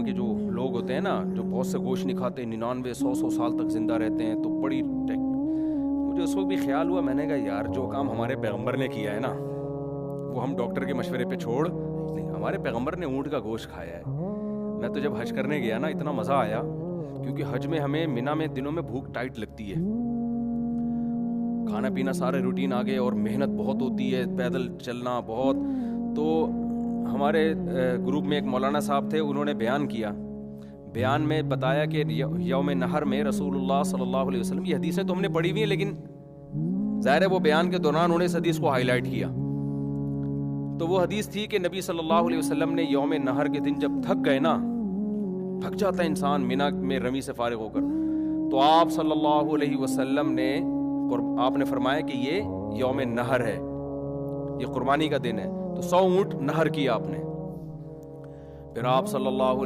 کے جو لوگ ہوتے ہیں نا جو بہت سے گوشت نہیں کھاتے 99 100 سال تک زندہ رہتے ہیں, تو بڑی مجھے اس وقت بھی خیال ہوا, میں نے کہا یار جو کام ہمارے پیغمبر نے کیا ہے نا وہ ہم ڈاکٹر کے مشورے پہ چھوڑ نہیں, ہمارے پیغمبر نے اونٹ کا گوشت کھایا ہے. میں تو جب حج کرنے گیا نا اتنا مزہ آیا, کیونکہ حج میں ہمیں مینا میں دنوں میں بھوک ٹائٹ لگتی ہے, کھانا پینا سارے روٹین آ گئے اور محنت بہت ہوتی ہے, پیدل چلنا بہت. تو ہمارے گروپ میں ایک مولانا صاحب تھے, انہوں نے بیان کیا, بیان میں بتایا کہ یوم نہر میں رسول اللہ صلی اللہ علیہ وسلم, یہ حدیثیں تو ہم نے پڑھی ہوئی ہیں لیکن ظاہر ہے وہ بیان کے دوران انہوں نے اس حدیث کو ہائی لائٹ کیا. تو وہ حدیث تھی کہ نبی صلی اللہ علیہ وسلم نے یوم نہر کے دن جب تھک گئے نا, تھک جاتا ہے انسان مینا میں رمی سے فارغ ہو کر, تو آپ صلی اللہ علیہ وسلم نے آپ نے فرمایا کہ یہ یوم نہر ہے, یہ قربانی کا دن ہے, تو 100 اونٹ نہر کیا آپ نے. پھر آپ صلی اللہ علیہ